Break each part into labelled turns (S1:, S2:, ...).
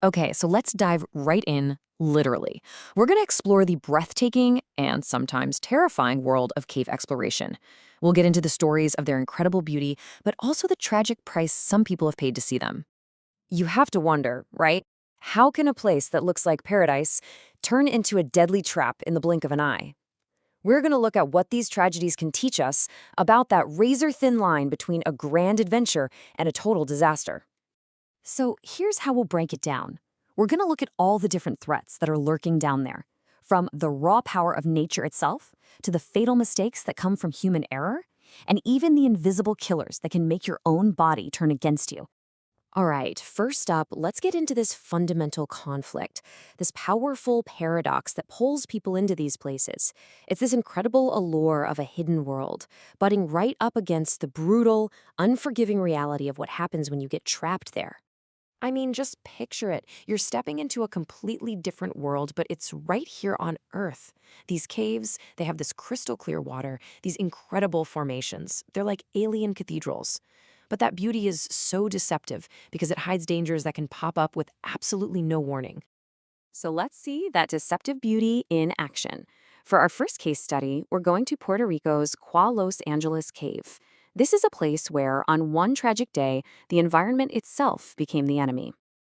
S1: Okay, so let's dive right in, literally. We're going to explore the breathtaking and sometimes terrifying world of cave exploration. We'll get into the stories of their incredible beauty, but also the tragic price some people have paid to see them. You have to wonder, right? How can a place that looks like paradise turn into a deadly trap in the blink of an eye? We're going to look at what these tragedies can teach us about that razor-thin line between a grand adventure and a total disaster. So here's how we'll break it down. We're going to look at all the different threats that are lurking down there, from the raw power of nature itself to the fatal mistakes that come from human error, and even the invisible killers that can make your own body turn against you. All right, first up, let's get into this fundamental conflict, this powerful paradox that pulls people into these places. It's this incredible allure of a hidden world, butting right up against the brutal, unforgiving reality of what happens when you get trapped there. I mean, just picture it. You're stepping into a completely different world, but it's right here on Earth. These caves, they have this crystal clear water, these incredible formations. They're like alien cathedrals. But that beauty is so deceptive because it hides dangers that can pop up with absolutely no warning. So let's see that deceptive beauty in action. For our first case study, we're going to Puerto Rico's Los Angeles Cave. This is a place where, on one tragic day, the environment itself became the enemy.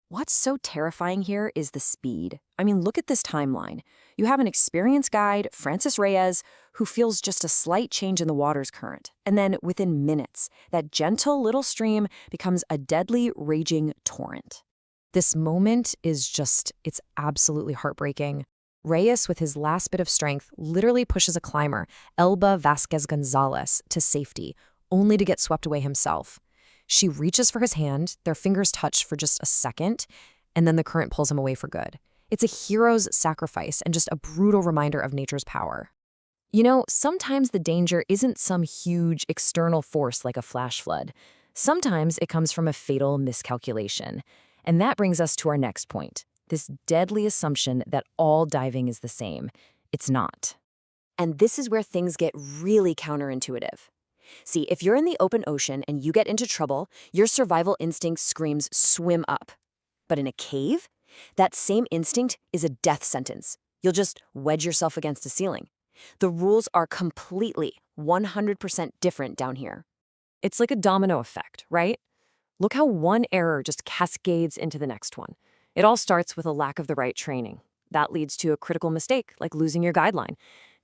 S1: What's so terrifying here is the speed. I mean, look at this timeline. You have an experienced guide, Francis Reyes, who feels just a slight change in the water's current. And then, within minutes, that gentle little stream becomes a deadly, raging torrent. This moment is it's absolutely heartbreaking. Reyes, with his last bit of strength, literally pushes a climber, Elba Vasquez Gonzalez, to safety, only to get swept away himself. She reaches for his hand, their fingers touch for just a second, and then the current pulls him away for good. It's a hero's sacrifice and just a brutal reminder of nature's power. You know, sometimes the danger isn't some huge external force like a flash flood. Sometimes it comes from a fatal miscalculation. And that brings us to our next point, this deadly assumption that all diving is the same. It's not. And this is where things get really counterintuitive. See, if you're in the open ocean and you get into trouble, your survival instinct screams, swim up. But in a cave, that same instinct is a death sentence. You'll just wedge yourself against a ceiling. The rules are completely 100% different down here. It's like a domino effect, right? Look how one error just cascades into the next one. It all starts with a lack of the right training. That leads to a critical mistake, like losing your guideline.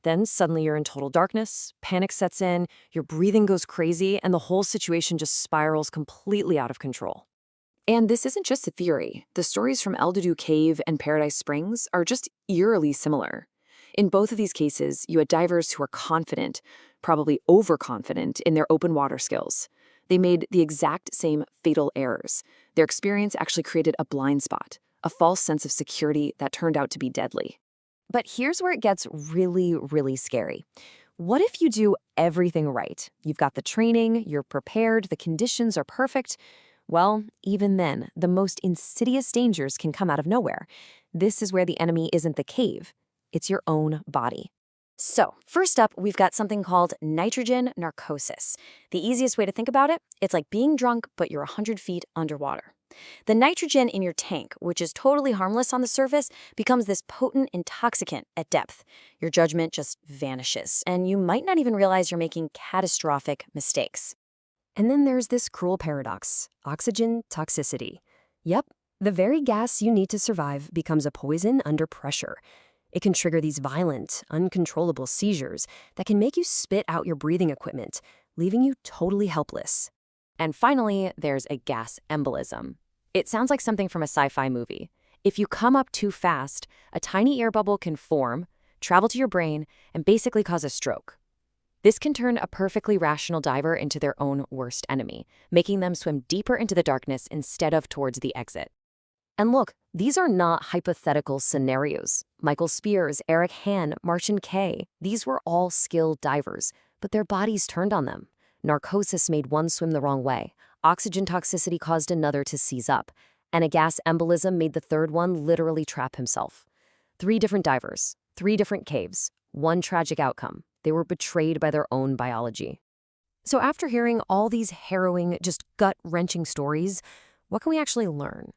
S1: Then suddenly you're in total darkness, panic sets in, your breathing goes crazy, and the whole situation just spirals completely out of control. And this isn't just a theory. The stories from El Dudu Cave and Paradise Springs are just eerily similar. In both of these cases, you had divers who were confident, probably overconfident, in their open water skills. They made the exact same fatal errors. Their experience actually created a blind spot, a false sense of security that turned out to be deadly. But here's where it gets really, really scary. What if you do everything right? You've got the training, you're prepared, the conditions are perfect. Well, even then, the most insidious dangers can come out of nowhere. This is where the enemy isn't the cave. It's your own body. So, first up, we've got something called nitrogen narcosis. The easiest way to think about it, it's like being drunk, but you're 100 feet underwater. The nitrogen in your tank, which is totally harmless on the surface, becomes this potent intoxicant at depth. Your judgment just vanishes, and you might not even realize you're making catastrophic mistakes. And then there's this cruel paradox, oxygen toxicity. Yep, the very gas you need to survive becomes a poison under pressure. It can trigger these violent, uncontrollable seizures that can make you spit out your breathing equipment, leaving you totally helpless. And finally, there's a gas embolism. It sounds like something from a sci-fi movie. If you come up too fast, a tiny air bubble can form, travel to your brain, and basically cause a stroke. This can turn a perfectly rational diver into their own worst enemy, making them swim deeper into the darkness instead of towards the exit. And look, these are not hypothetical scenarios. Michael Spears, Eric Han, Martian K, these were all skilled divers, but their bodies turned on them. Narcosis made one swim the wrong way. Oxygen toxicity caused another to seize up. And a gas embolism made the third one literally trap himself. 3 different divers, 3 different caves, one tragic outcome. They were betrayed by their own biology. So after hearing all these harrowing, just gut-wrenching stories, what can we actually learn?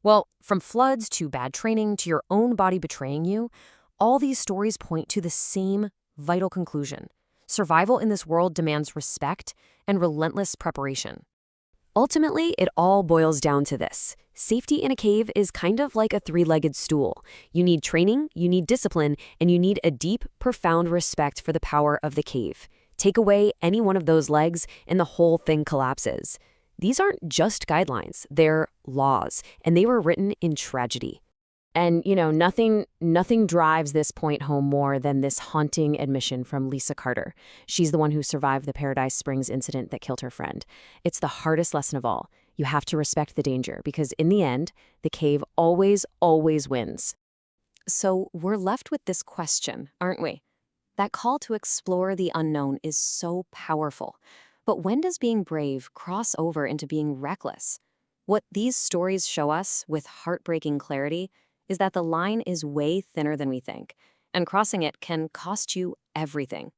S1: Well, from floods to bad training to your own body betraying you, all these stories point to the same vital conclusion. Survival in this world demands respect and relentless preparation. Ultimately, it all boils down to this. Safety in a cave is kind of like a three-legged stool. You need training, you need discipline, and you need a deep, profound respect for the power of the cave. Take away any one of those legs, and the whole thing collapses. These aren't just guidelines, they're laws, and they were written in tragedy. And, nothing drives this point home more than this haunting admission from Lisa Carter. She's the one who survived the Paradise Springs incident that killed her friend. It's the hardest lesson of all. You have to respect the danger because in the end, the cave always, always wins. So we're left with this question, aren't we? That call to explore the unknown is so powerful. But when does being brave cross over into being reckless? What these stories show us with heartbreaking clarity is that the line is way thinner than we think, and crossing it can cost you everything.